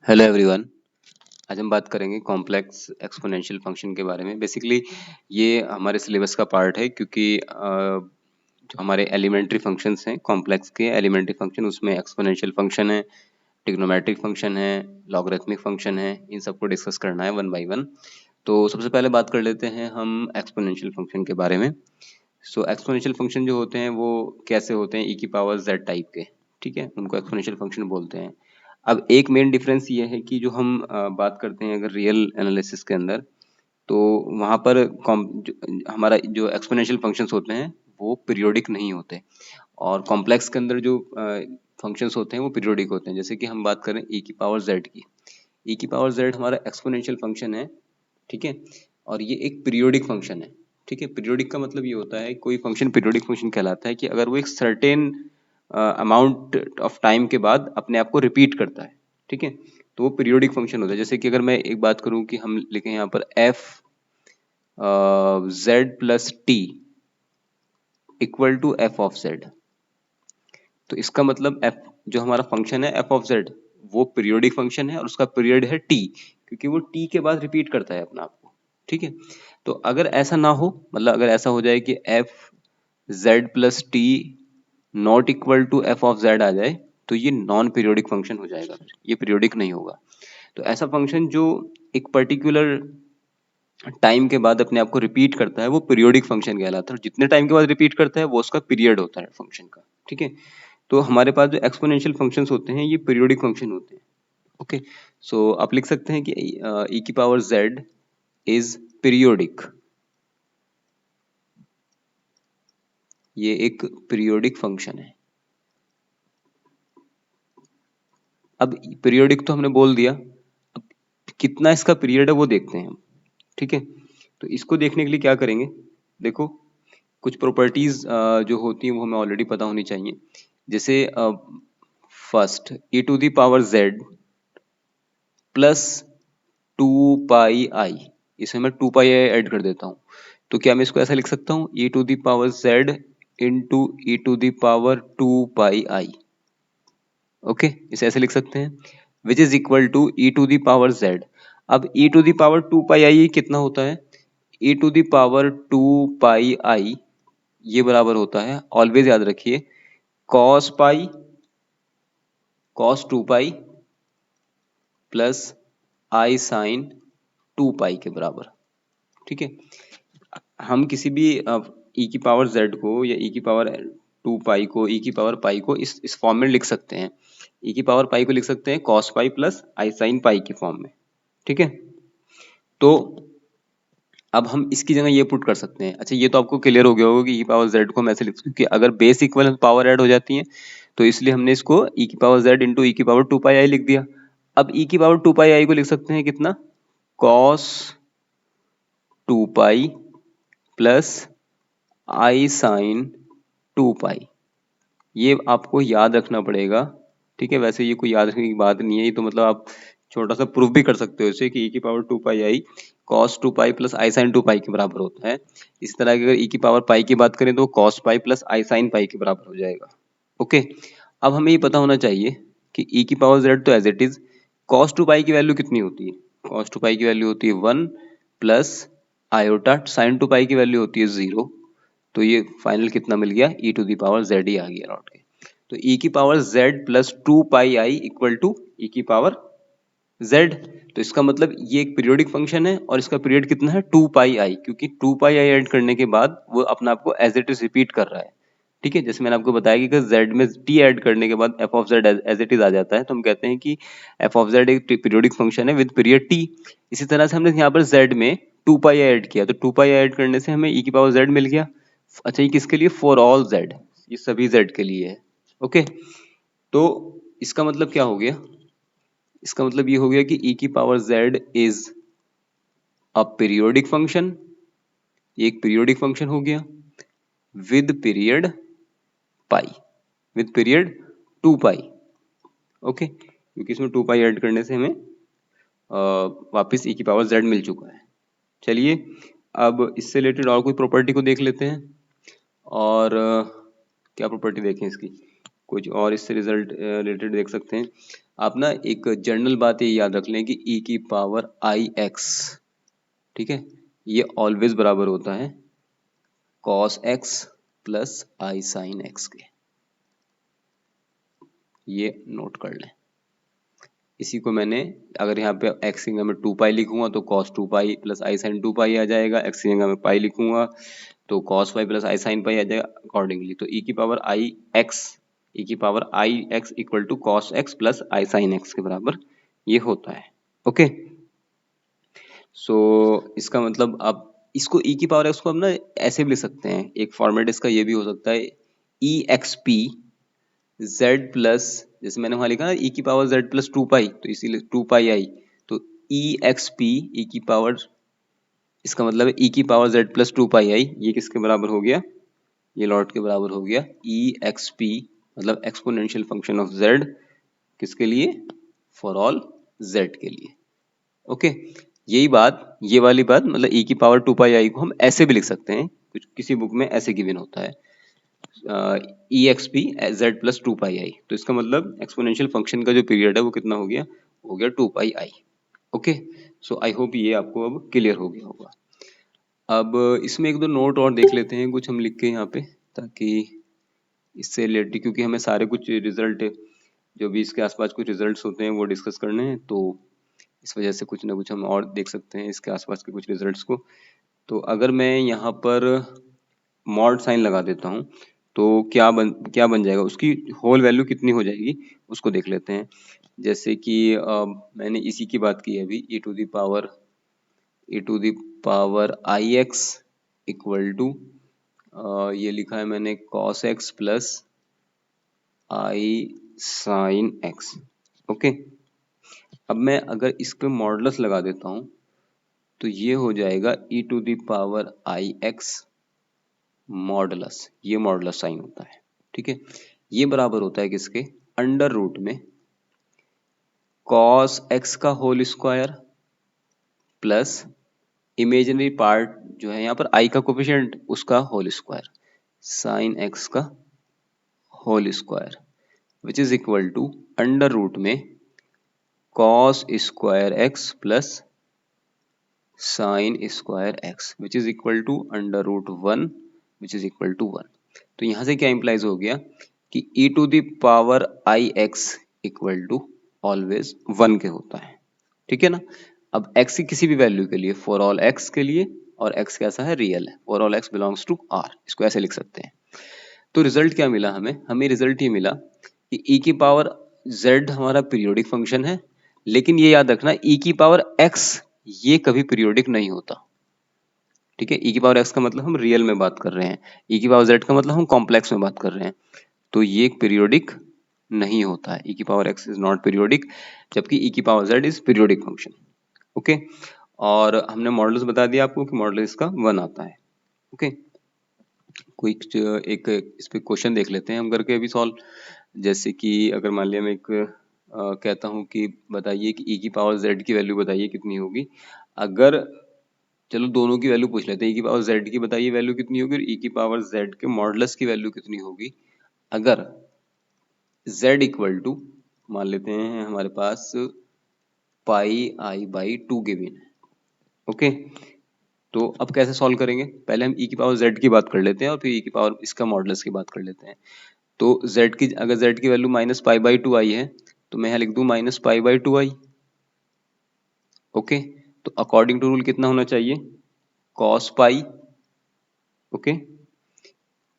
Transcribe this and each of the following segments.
Hello everyone. आज हम बात करेंगे कॉम्प्लेक्स एक्सपोनेंशियल फंक्शन के बारे में। बेसिकली ये हमारे सिलेबस का पार्ट है क्योंकि जो हमारे एलिमेंट्री फंक्शंस हैं कॉम्प्लेक्स के एलिमेंट्री फंक्शन, उसमें एक्सपोनेंशियल फंक्शन है, ट्रिग्नोमेट्रिक फंक्शन है, लॉगरिथमिक फंक्शन है, इन सबको डिस्कस करना है वन बाय वन। तो सबसे पहले बात कर लेते हैं हम एक्सपोनेंशियल फंक्शन के बारे में। सो एक्सपोनेंशियल फंक्शन जो होते हैं वो कैसे होते हैं, ई की पावर जेड टाइप के, ठीक है, उनको एक्सपोनेंशियल फंक्शन बोलते हैं। अब एक मेन डिफरेंस ये है कि जो हम बात करते हैं अगर रियल एनालिसिस के अंदर, तो वहाँ पर हमारा जो एक्सपोनेंशियल फंक्शंस होते हैं वो पीरियोडिक नहीं होते, और कॉम्प्लेक्स के अंदर जो फंक्शंस होते हैं वो पीरियोडिक होते हैं। जैसे कि हम बात करें ई की पावर जेड की, ई की पावर जेड हमारा एक्सपोनेंशियल फंक्शन है, ठीक है, और ये एक पीरियोडिक फंक्शन है। ठीक है, पीरियोडिक का मतलब ये होता है, कोई फंक्शन पीरियोडिक फंक्शन कहलाता है कि अगर वो एक सर्टेन अमाउंट ऑफ टाइम के बाद अपने आप को रिपीट करता है, ठीक है, तो वो पीरियोडिक फंक्शन होता है। जैसे कि अगर मैं एक बात करूं कि हम लिखें यहाँ पर F Z plus T equal to F of Z, तो इसका मतलब एफ जो हमारा फंक्शन है एफ ऑफ जेड, वो पीरियोडिक फंक्शन है और उसका पीरियड है टी, क्योंकि वो टी के बाद रिपीट करता है अपना आप को। ठीक है, तो अगर ऐसा ना हो, मतलब अगर ऐसा हो जाए कि F Z plus T not equal to F of Z आ जाए, तो ये नॉन पीरियोडिक फंक्शन हो जाएगा, ये पीरियोडिक नहीं होगा। तो ऐसा फंक्शन जो एक पर्टिकुलर टाइम के बाद अपने आप को रिपीट करता है वो पीरियोडिक फंक्शन कहलाता है, और जितने टाइम के बाद रिपीट करता है वो उसका पीरियड होता है फंक्शन का। ठीक है, तो हमारे पास जो एक्सपोनेंशियल फंक्शंस होते हैं ये पीरियोडिक फंक्शन होते हैं। ओके, सो आप लिख सकते हैं कि ई की पावर जेड इज पीरियोडिक, ये एक पीरियोडिक फंक्शन है। अब पीरियोडिक तो हमने बोल दिया, अब कितना इसका पीरियड है वो देखते हैं हम। ठीक है, तो इसको देखने के लिए क्या करेंगे, देखो कुछ प्रॉपर्टीज जो होती हैं वो हमें ऑलरेडी पता होनी चाहिए। जैसे first e to the power z plus two pi I, इसमें मैं टू पाई आई ऐड कर देता हूँ, तो क्या मैं इसको ऐसा लिख सकता हूँ e to the power z into E to the power two pi I. Okay, इसे ऐसे लिख सकते हैं, which is equal to E to the power z। अब e to the power two pi I कितना होता है, e to the power two pi I ये बराबर होता है, ऑलवेज याद रखिए, cos pi cos two pi plus आई साइन टू पाई के बराबर। ठीक है, हम किसी भी ई की पावर जेड को या ई की पावर टू पाई को, ई की पावर पाई को इस फॉर्म में लिख सकते हैं। ई की पावर पाई को लिख सकते हैं कॉस पाई प्लस आई साइन पाई के फॉर्म में। ठीक है, तो अब हम इसकी जगह ये पुट कर सकते हैं। अच्छा, ये तो आपको क्लियर हो गया होगा कि ई पावर जेड को हम ऐसे लिख सकते हैं, क्योंकि अगर बेस इक्वल पावर ऐड हो जाती है, तो इसलिए हमने इसको ई की पावर जेड इंटू ई की पावर टू पाई आई लिख दिया। अब ई की पावर टू पाई आई को लिख सकते हैं कितना, कॉस टू पाई प्लस आई साइन टू पाई, ये आपको याद रखना पड़ेगा। ठीक है, वैसे ये कोई याद रखने की बात नहीं है, ये तो मतलब आप छोटा सा प्रूफ भी कर सकते हो इसे कि ई की power two pi I cos two pi plus I sine two pi के बराबर होता है। इसी तरह अगर ई की पावर पाई की बात करें तो कॉस पाई प्लस आई साइन पाई के बराबर हो जाएगा। ओके, अब हमें ये पता होना चाहिए कि ई की पावर जेड तो as it is, cos two pi की वैल्यू कितनी होती है, कॉस टू पाई की वैल्यू होती है one plus iota sine two pi की वैल्यू होती है जीरो, तो ये फाइनल कितना मिल गया, E to the power Z ही आ गया लौट के। तो ई की power Z plus two pi I equal to E की पावर जेड, तो इसका मतलब ये एक पीरियोडिक फंक्शन है और इसका पीरियड कितना है टू पाई आई, क्योंकि टू पाई आई ऐड करने के बाद वो अपना आपको एज इट इज रिपीट कर रहा है। ठीक है, जैसे मैंने आपको बताया कि जेड में टी ऐड करने के बाद F of Z as it is आ जाता है, तो हम कहते हैं कि एफ ऑफ जेड एक पीरियोडिक फंक्शन है विद पीरियड टी। इसी तरह से हमने यहाँ पर जेड में टू पाई ऐड किया, तो टू पाई ऐड करने से हमें ई की पावर जेड मिल गया। अच्छा, ये किसके लिए, फॉर ऑल जेड, ये सभी जेड के लिए है। ओके, तो इसका मतलब क्या हो गया, इसका मतलब ये हो गया कि e की power z is a periodic function, ये एक पीरियोडिक फंक्शन हो गया with period pi, with period two pi. Okay, क्योंकि इसमें टू पाई ऐड करने से हमें वापस e की पावर z मिल चुका है। चलिए, अब इससे रिलेटेड और कोई प्रॉपर्टी को देख लेते हैं, और क्या प्रॉपर्टी देखें इसकी, कुछ और इससे रिजल्ट रिलेटेड देख सकते हैं आप ना। एक जनरल बात ये याद रख लें कि e की पावर आई एक्स, ठीक है, ये ऑलवेज बराबर होता है cos x प्लस आई साइन एक्स के। ये नोट कर लें। इसी को मैंने अगर यहाँ पे x की जगह में 2 पाई लिखूंगा तो cos 2 पाई प्लस आई साइन 2 पाई आ जाएगा। x की जगह में पाई लिखूंगा तो cos पाई प्लस आई साइन पाई आ जाएगा अकॉर्डिंगली। तो e की power I x equal to cos x plus I sine X के बराबर ये होता है। ओके, सो इसका मतलब आप इसको e की पावर x को हम ना ऐसे भी लिख सकते हैं। एक फॉर्मेट इसका ये भी हो सकता है e x P z plus, जैसे मैंने वहां लिखा ना e की पावर z प्लस 2 पाई, तो इसीलिए 2 पाई आई, तो e एक्स पी e की पावर, इसका मतलब है e की power z plus 2 pi I, ये किसके बराबर हो गया, ये लॉट के बराबर हो गया e एक्स पी, मतलब एक्सपोनेंशियल फंक्शन ऑफ z, किसके लिए, फॉर ऑल z के लिए। ओके, यही बात, ये वाली बात मतलब e की पावर 2 पाई आई को हम ऐसे भी लिख सकते हैं, कुछ किसी बुक में ऐसे गिवन होता है ई एक्स पी जेड प्लस 2 पाई आई, तो इसका मतलब एक्सपोनेंशियल फंक्शन का जो पीरियड है वो कितना हो गया 2 पाई I. Okay, so I hope ये आपको अब क्लियर हो गया होगा। अब इसमें एक दो नोट और देख लेते हैं कुछ हम लिख के यहाँ पे, ताकि इससे रिलेटेड, क्योंकि हमें सारे कुछ रिजल्ट जो भी इसके आसपास कुछ रिजल्ट्स होते हैं वो डिस्कस करने हैं, तो इस वजह से कुछ ना कुछ हम और देख सकते हैं इसके आसपास के कुछ रिजल्ट्स को। तो अगर मैं यहाँ पर मॉड साइन लगा देता हूँ तो क्या बन जाएगा, उसकी होल वैल्यू कितनी हो जाएगी उसको देख लेते हैं। जैसे कि मैंने इसी की बात की है अभी, e to the power I x equal to, ये लिखा है मैंने cos x प्लस आई साइन एक्स। ओके, अब मैं अगर इस पे मॉडुलस लगा देता हूं तो ये हो जाएगा e to the power I x modulus, ये मॉडुलस साइन होता है, ठीक है। ये बराबर होता है किसके, अंडर रूट में cos x का whole square plus imaginary part जो है यहाँ पर i का कोफिशिएंट उसका होल स्क्वायर साइन x का whole square, which is equal to under root में cos square x plus sine square x, which is equal to under root 1, which is equal to 1। तो यहां से क्या implies हो गया कि e to the power I x equal to always 1 के होता है, ठीक है ना। अब x की किसी भी वैल्यू के लिए, फॉर ऑल x के लिए, और x कैसा है, रियल है, for all x belongs to r, इसको ऐसे लिख सकते हैं। तो रिजल्ट क्या मिला हमें रिजल्ट ये मिला कि e की पावर z हमारा पीरियोडिक फंक्शन है, लेकिन ये याद रखना e की पावर x ये कभी पीरियोडिक नहीं होता, ठीक है। e की पावर x का मतलब हम रियल में बात कर रहे हैं, e की पावर z का मतलब हम कॉम्प्लेक्स में बात कर रहे हैं, तो ये पीरियोडिक नहीं होता है। e की power x is not periodic, जबकि e की power z is periodic function. Okay, और हमने मॉडल्स बता दिया आपको कि मॉडल इसका 1 आता है। ओके, कोई एक इस पे क्वेश्चन देख लेते हैं हम करके अभी सॉल्व। जैसे कि अगर मान लिया मैं एक कहता हूँ कि बताइए कि e की पावर z की वैल्यू बताइए कितनी होगी, अगर, चलो दोनों की वैल्यू पूछ लेते हैं, e की पावर z की बताइए वैल्यू कितनी होगी और e की पावर z के मॉडुलस की वैल्यू कितनी होगी अगर z इक्वल टू, मान लेते हैं हमारे पास पाई आई बाई 2 गिवन है। ओके, तो अब कैसे सॉल्व करेंगे, पहले हम e की पावर z की बात कर लेते हैं और फिर e की पावर इसका मॉडुलस की बात कर लेते हैं। तो z की, अगर z की value minus pi by 2 I है तो मैं यहाँ लिख दूं minus pi by 2 I. Okay, तो अकॉर्डिंग टू रूल कितना होना चाहिए, cos pi, okay,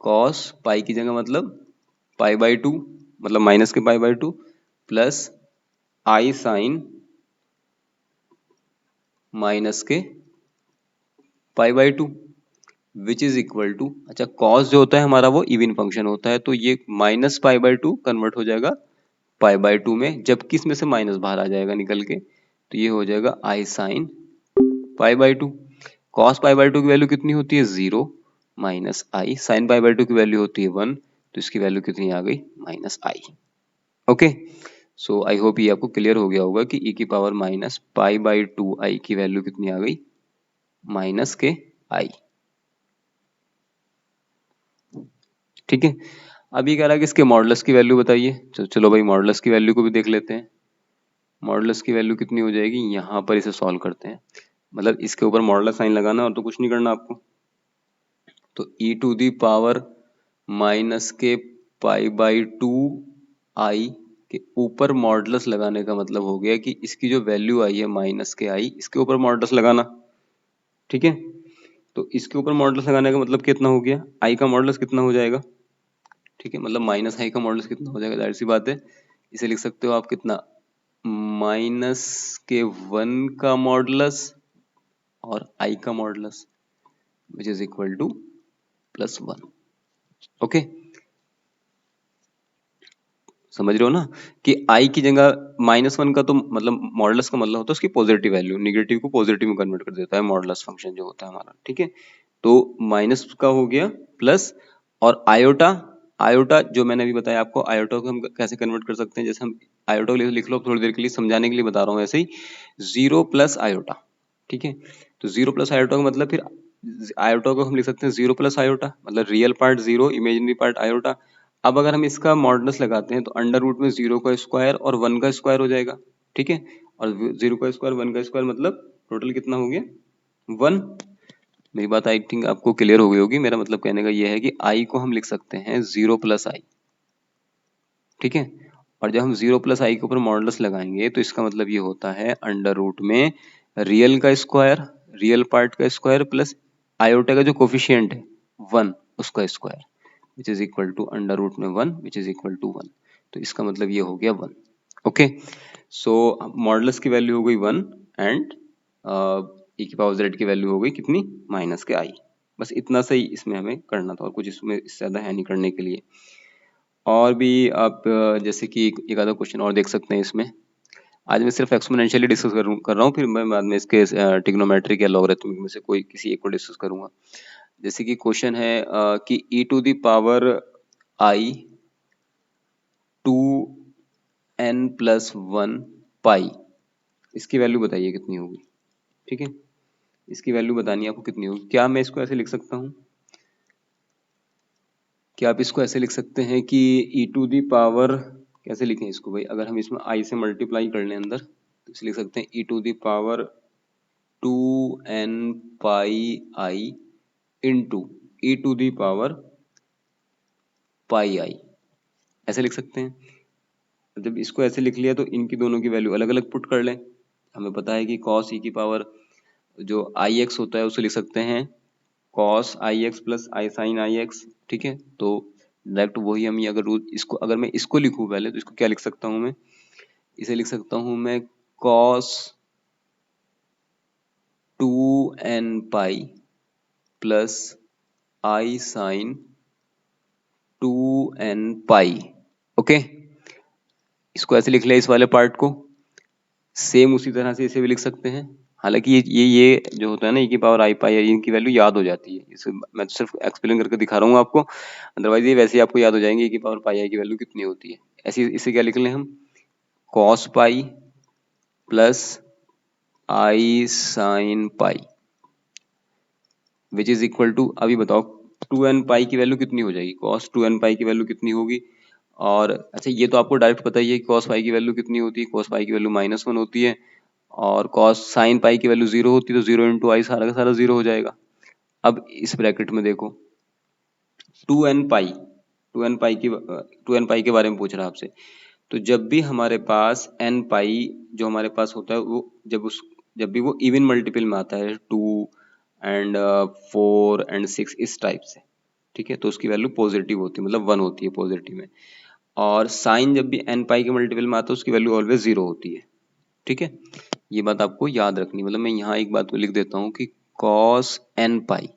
cos pi की जगह मतलब पाई बाई 2, मतलब माइनस के pi by 2 plus I sine minus के pi by 2, which is equal to, अच्छा cos जो होता है हमारा वो इवन फंक्शन होता है, तो ये माइनस पाई बाई 2 कन्वर्ट हो जाएगा पाई बाई 2 में, जबकि इसमें से माइनस बाहर आ जाएगा निकल के, तो ये हो जाएगा I sine pi by 2। cos pi by 2 की वैल्यू कितनी होती है 0, minus I sine pi by 2 की वैल्यू होती है 1, तो इसकी वैल्यू कितनी आ गई, minus I. Okay, so I hope ये आपको क्लियर हो गया होगा कि e की पावर माइनस पाई बाई 2 आई की वैल्यू कितनी आ गई, माइनस के आई, ठीक है। अब ये कह रहा है कि इसके मॉडुलस की वैल्यू बताइए। तो चलो भाई मॉडुलस की वैल्यू को भी देख लेते हैं। मॉडुलस की वैल्यू कितनी हो जाएगी, यहाँ पर इसे सॉल्व करते हैं, मतलब इसके ऊपर मॉडुलस साइन लगाना और तो कुछ नहीं करना आपको। तो e to the power minus के पाई बाई 2 आई के ऊपर मॉडुलस लगाने का मतलब हो गया कि इसकी जो वैल्यू आई है माइनस के आई, इसके ऊपर मॉडुलस लगाना। ठीक है, तो इसके ऊपर मॉडुलस लगाने का मतलब कितना हो गया, आई का मॉडुलस कितना हो जाएगा। ठीक है, मतलब माइनस आई का मॉडुलस कितना हो जाएगा, जाहिर सी बात है इसे लिख सकते हो आप कितना, माइनस के 1 का मॉडुलस और आई का modulus which is equal to +1। Okay, समझ रहे हो ना कि आई की जगह -1 का तो मतलब मॉडुलस का मतलब होता है उसकी पॉजिटिव वैल्यू, निगेटिव को पॉजिटिव में कन्वर्ट कर देता है मॉडुलस फंक्शन जो होता है हमारा। ठीक है, तो माइनस का हो गया प्लस, और आयोटा, आयोटा जो मैंने अभी बताया आपको, आयोटा को हम कैसे कन्वर्ट कर सकते हैं, जैसे हम आयोटा को लिख लो थोड़ी देर के लिए, समझाने के लिए बता रहा हूँ ऐसे ही, 0 प्लस आयोटा। ठीक है, तो 0 प्लस आयोटा का मतलब फिर आयोटा को हम लिख सकते हैं 0 प्लस आयोटा, मतलब real part 0, imaginary part iota. अब अगर हम इसका मॉडुलस लगाते हैं तो अंडर रूट में 0 का स्क्वायर और 1 का स्क्वायर हो जाएगा। ठीक है, और 0 का स्क्वायर 1 का स्क्वायर मतलब टोटल कितना हो गया 1। मेरी बात आई थिंक आपको क्लियर हो गई होगी। मेरा मतलब कहने का यह है कि आई को हम लिख सकते हैं 0 प्लस आई। ठीक है, और जब हम 0 प्लस आई के ऊपर मॉडुलस लगाएंगे तो इसका मतलब ये होता है अंडर रूट में रियल का स्क्वायर, रियल पार्ट का स्क्वायर प्लस आयोटा का जो कोफिशिएंट है 1 उसका square which is equal to under root में 1 विच इज इक्वल टू 1। तो इसका मतलब ये हो गया 1। ओके, सो मॉडुलस की वैल्यू हो गई 1 एंड e की पावर z की वैल्यू हो गई कितनी, माइनस के आई। बस इतना सही इसमें हमें करना था और कुछ इसमें इससे ज्यादा है नहीं करने के लिए। और भी आप जैसे कि एक आधा क्वेश्चन और देख सकते हैं इसमें। आज मैं सिर्फ एक्सपोनेंशियली डिस्कस कर रहा हूँ, फिर मैं बाद में इसके ट्रिग्नोमेट्रिक या लॉगरिथमिक में से कोई किसी एक को डिस्कस करूंगा। जैसे कि क्वेश्चन है कि e to the power i 2n plus 1 pi, इसकी वैल्यू बताइए कितनी होगी। ठीक है, इसकी वैल्यू बतानी है आपको कितनी होगी। क्या मैं इसको ऐसे लिख सकता हूँ, क्या आप इसको ऐसे लिख सकते हैं कि e टू दी पावर, कैसे लिखें इसको भाई, अगर हम इसमें i से मल्टीप्लाई कर लें अंदर तो इसे लिख सकते हैं e to the power 2n pi i into e to the power pi i, ऐसे लिख सकते हैं। जब इसको ऐसे लिख लिया तो इनकी दोनों की वैल्यू अलग अलग पुट कर लें। हमें पता है कि cos e की पावर जो ix होता है उसे लिख सकते हैं cos ix plus i sin ix। ठीक है, तो डायरेक्ट वही हम ये अगर रूल इसको, अगर मैं इसको लिखूं पहले तो इसको क्या लिख सकता हूं मैं, इसे लिख सकता हूं मैं cos 2n pi plus i sin 2n pi. Okay, इसको ऐसे लिख लिया इस वाले पार्ट को। सेम उसी तरह से इसे भी लिख सकते हैं। हालांकि ये जो होता है ना e की पावर आई पाई इनकी वैल्यू याद हो जाती है, इसे मैं तो सिर्फ एक्सप्लेन करके दिखा रहा हूँ आपको, अदरवाइज ये वैसे ही आपको याद हो जाएंगे e की पावर पाई आई की वैल्यू कितनी होती है। ऐसे इसे क्या लिख लें हम, cos pi plus I sine pi which is equal to, अभी बताओ 2n पाई की वैल्यू कितनी हो जाएगी, cos 2n पाई की वैल्यू कितनी होगी। और अच्छा ये तो आपको डायरेक्ट पता ही है कि cos पाई की वैल्यू कितनी होती है, cos पाई की वैल्यू -1 होती है, और cos साइन पाई की वैल्यू 0 होती है, तो 0 इंटू आई सारा का सारा 0 हो जाएगा। अब इस ब्रैकेट में देखो 2n पाई, 2n पाई के बारे में पूछ रहा है आपसे। तो जब भी हमारे पास n पाई जो हमारे पास होता है वो जब भी वो इवन मल्टीपल में आता है 2 एंड 4 एंड 6 इस टाइप से, ठीक है, तो उसकी वैल्यू पॉजिटिव होती है, मतलब 1 होती है पॉजिटिव में। और साइन जब भी n पाई के मल्टीपल में आता है उसकी वैल्यू ऑलवेज 0 होती है। ठीक है, ये बात आपको याद रखनी, मतलब मैं यहाँ एक बात को लिख देता हूँ कि cos n pi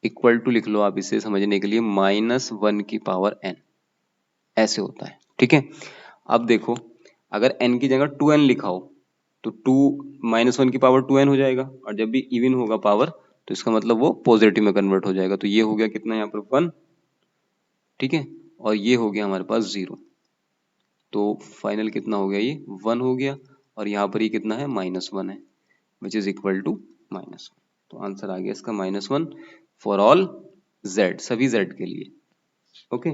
equal to, लिख लो आप इसे समझने के लिए, -1 की पावर n, ऐसे होता है। ठीक है, अब देखो अगर n की जगह 2n लिखा हो तो 2 -1 की पावर 2n हो जाएगा, और जब भी इवन होगा पावर तो इसका मतलब वो पॉजिटिव में कन्वर्ट हो जाएगा। तो ये हो गया कितना यहाँ पर 1, ठीक है, और ये हो गया हमारे पास 0, तो फाइनल कितना हो गया, ये 1 हो गया, और यहाँ पर ये कितना है -1 है विच इज इक्वल टू -1। तो आंसर आ गया इसका -1 फॉर ऑल z, सभी z के लिए। ओके,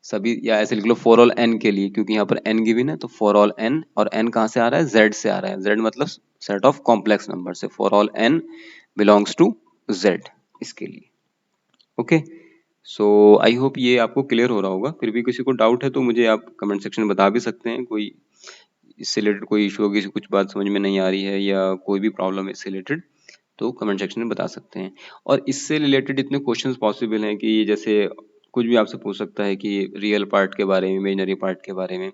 सभी, या ऐसे लिख लो फॉर ऑल n के लिए, क्योंकि यहाँ पर n गिवन है तो फॉर ऑल n, और n कहाँ से आ रहा है, z से आ रहा है, z मतलब सेट ऑफ कॉम्प्लेक्स नंबर से, for all n belongs to z, इसके लिए। ओके, सो आई होप ये आपको क्लियर हो रहा होगा। फिर भी किसी को डाउट है तो मुझे आप कमेंट सेक्शन में बता भी सकते हैं, कोई इससे रिलेटेड कोई इशू होगी, कुछ बात समझ में नहीं आ रही है या कोई भी प्रॉब्लम है इससे रिलेटेड, तो कमेंट सेक्शन में बता सकते हैं। और इससे रिलेटेड इतने क्वेश्चंस पॉसिबल हैं कि जैसे कुछ भी आपसे पूछ सकता है कि रियल पार्ट के बारे में, इमेजिनरी पार्ट के बारे में,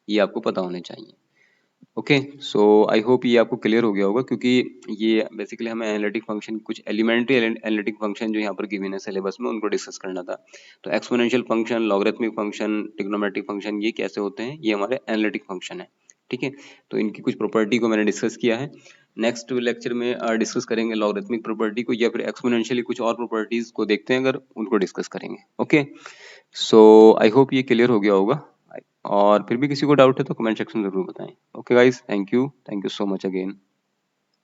ये आपको पता होने चाहिए। ओके, सो आई होप ये आपको क्लियर हो गया होगा, क्योंकि ये बेसिकली हमें एनालिटिक फंक्शन, कुछ एलिमेंट्री एनालिटिक फंक्शन जो यहाँ पर गिवन है सिलेबस में, उनको डिस्कस करना था। तो exponential function, logarithmic function, trigonometric function, ये कैसे होते हैं, ये हमारे एनालिटिक फंक्शन है। ठीक है, तो इनकी कुछ प्रॉपर्टी को मैंने डिस्कस किया है। नेक्स्ट लेक्चर में डिस्कस करेंगे लॉगरिथमिक प्रॉपर्टी को, या फिर एक्सपोनेंशियली कुछ और प्रॉपर्टीज को देखते हैं, अगर उनको डिस्कस करेंगे। ओके, सो आई होप ये क्लियर हो गया होगा, और फिर भी किसी को डाउट है तो कमेंट सेक्शन में जरूर बताएं। Okay guys, thank you so much again.